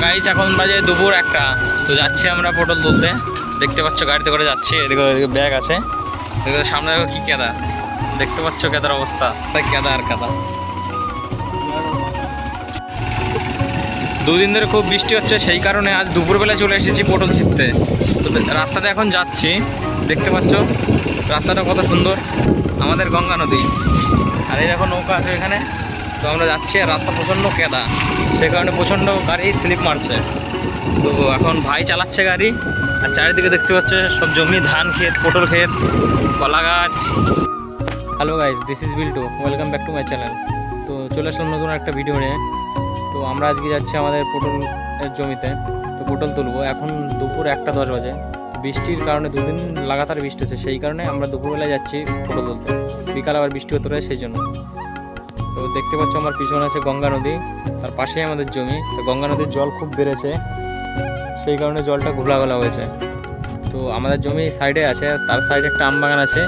Guys এখন বাজে দুপুর 1টা। তো যাচ্ছি আমরা পটল তুলতে। দেখতে পাচ্ছ গাড়িতে করে যাচ্ছি। এদিকে ব্যাগ আছে, এদিকে সামনে দেখো কি কেদা, দেখতে পাচ্ছ কেদার অবস্থা, কেদা আর কেদা। দুদিন ধরে খুব বৃষ্টি হচ্ছে, সেই কারণে আজ দুপুরবেলা চলে এসেছি পটল ছিঁড়তে। তো রাস্তাতে এখন যাচ্ছি, দেখতে পাচ্ছ রাস্তাটা কত সুন্দর, আমাদের গঙ্গা নদী। আর এই দেখো নৌকা আছে এখানে। তো আমরা যাচ্ছি আর রাস্তা প্রচণ্ড কেদা, সে কারণে প্রচণ্ড গাড়ি স্লিপ মারছে। তো এখন ভাই চালাচ্ছে গাড়ি, আর চারিদিকে দেখতে পাচ্ছে সব জমি, ধান ক্ষেত, পটল ক্ষেত, কলা গাছ। Hello guys, this is Biltu, welcome back to my channel. তো চলে আসলাম নতুন একটা ভিডিও নিয়ে। তো আমরা আজকে যাচ্ছি আমাদের পটলের জমিতে। তো পটল তুলবো। এখন দুপুর 1:10 বাজে। বৃষ্টির কারণে দুদিন লাগাতার বৃষ্টি হচ্ছে, সেই কারণে আমরা দুপুরবেলায় যাচ্ছি পটল তুলতে। বিকাল আবার বৃষ্টি হতে রয়েছে, সেই জন্য। তো দেখতে পাচ্ছ আমার পিছনে আছে গঙ্গা নদী, তার পাশেই আমাদের জমি। তো গঙ্গা নদীর জল খুব বেড়েছে, সেই কারণে জলটা ঘোলা ঘোলা হয়েছে। তো আমাদের জমি সাইডে আছে, তার সাইডে একটা আম বাগান আছে,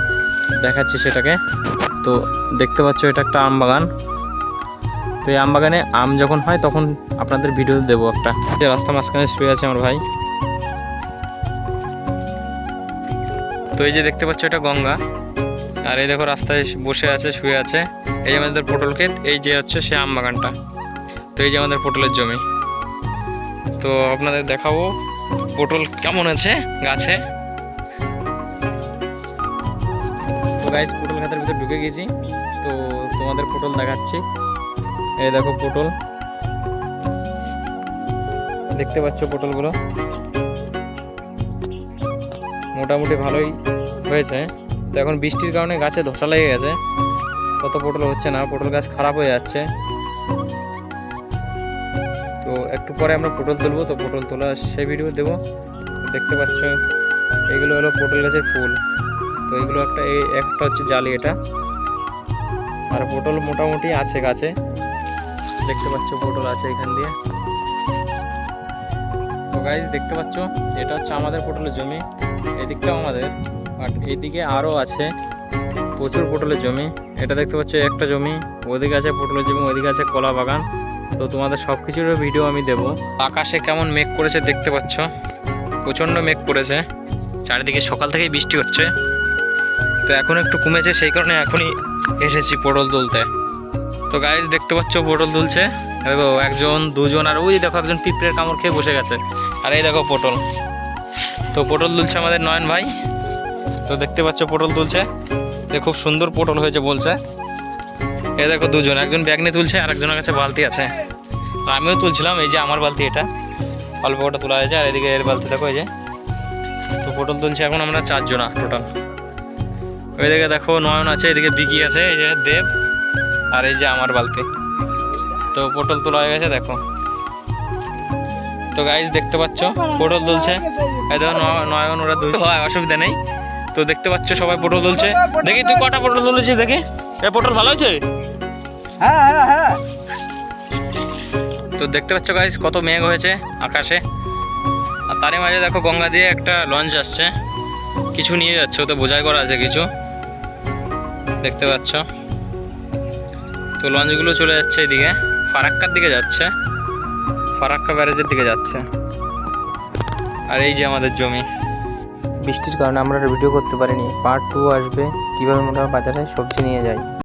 দেখাচ্ছি সেটাকে। তো দেখতে পাচ্ছ এটা একটা আম বাগান। তো এই আম বাগানে আম যখন হয় তখন আপনাদের ভিডিও দেবো একটা। যে রাস্তা মাঝখানে শুয়ে আছে আমার ভাই। তো এই যে দেখতে পাচ্ছ এটা গঙ্গা, আর এই দেখো রাস্তায় বসে আছে, শুয়ে আছে। এই যে আমাদের পটল ক্ষেত, এই যে হচ্ছে সে আম বাগানটা। তো এই যে আমাদের পটলের জমি। তো আপনাদের দেখাবো পটল কেমন আছে গাছে। তো গাইস, পটল ক্ষেতের ভিতরে ঢুকে গেছি। তো তোমাদের পটল দেখাচ্ছি। এই দেখো পটল, দেখতে পাচ্ছ পটলগুলো মোটামুটি ভালোই হয়েছে। তো এখন বৃষ্টির কারণে গাছে ধসা লেগে গেছে, কত পটল হচ্ছে না, পটল গাছ খারাপ হয়ে যাচ্ছে। তো একটু পরে আমরা পটল তুলবো, তো পটল তোলা সেই ভিডিও দেবো। দেখতে পাচ্ছ এগুলো হলো পটল গাছের ফুল। তো এগুলো একটা হচ্ছে জালি এটা, আর পটল মোটামুটি আছে গাছে। দেখতে পাচ্ছ পটল আছে এখান দিয়ে। তো গাইজ দেখতে পাচ্ছ এটা হচ্ছে আমাদের পটলের জমি, এদিকটাও আমাদের, আর এদিকে আরও আছে প্রচুর পটলের জমি। এটা দেখতে পাচ্ছ একটা জমি, ওদিকে আছে পটলের জমি, ওদিকে আছে কলা বাগান। তো তোমাদের সব কিছুর ভিডিও আমি দেবো। আকাশে কেমন মেঘ করেছে দেখতে পাচ্ছ, প্রচণ্ড মেঘ করেছে, চারিদিকে সকাল থেকেই বৃষ্টি হচ্ছে। তো এখন একটু কমেছে, সেই কারণে এখনই এসেছি পটল তুলতে। তো গাইজ দেখতে পাচ্ছ পটল তুলছে, দেখো 1 2 আর ওই দেখো একজন পিঁপড়ের কামড় খেয়ে বসে গেছে। আর এই দেখো পটল। তো পটল তুলছে আমাদের নয়ন ভাই। তো দেখতে পাচ্ছ পটল তুলছে, খুব সুন্দর পটল হয়েছে বলছে। এই দেখো 2 একজন ব্যাগ নিয়ে তুলছে, আর একজনের কাছে বালতি আছে। তো আমিও তুলছিলাম, এই যে আমার বালতি, এটা অল্প ওটা তোলা হয়েছে, আর এদিকে এর বালতি দেখো এই যে। তো পটল তুলছে এখন আমরা 4 জন টোটাল। ওইদিকে দেখো নয়ন আছে, এদিকে বিকি আছে, এই যে দেব, আর এই যে আমার বালতি। তো পটল তোলা হয়ে গেছে দেখো। তো গাইজ দেখতে পাচ্ছ পটল তুলছে, এই দেখো নয়ন, ওরা 2 হয়, অসুবিধা নেই। তো দেখতে পাচ্ছ সবাই পটল তুলছে। দেখি তুই কটা পটল তুলেছিস দেখি, এ পটল ভালো হয়েছে? হ্যাঁ হ্যাঁ হ্যাঁ। তো দেখতে পাচ্ছ গাইজ কত মেঘ হয়েছে আকাশে, আর তারই মাঝে দেখো গঙ্গা দিয়ে একটা লঞ্চ আসছে, কিছু নিয়ে যাচ্ছে, ওতে বোঝাই করা আছে কিছু, দেখতে পাচ্ছ। তো লঞ্চগুলো চলে যাচ্ছে এদিকে, ফারাক্কার দিকে যাচ্ছে, ফারাক্কা ব্যারেজের দিকে যাচ্ছে। আর এই যে আমাদের জমি। বৃষ্টির কারণে আমরা ভিডিও করতে পারিনি, পার্ট 2 আসবে, কীভাবে মোটা বাজারে সবজি নিয়ে যাই।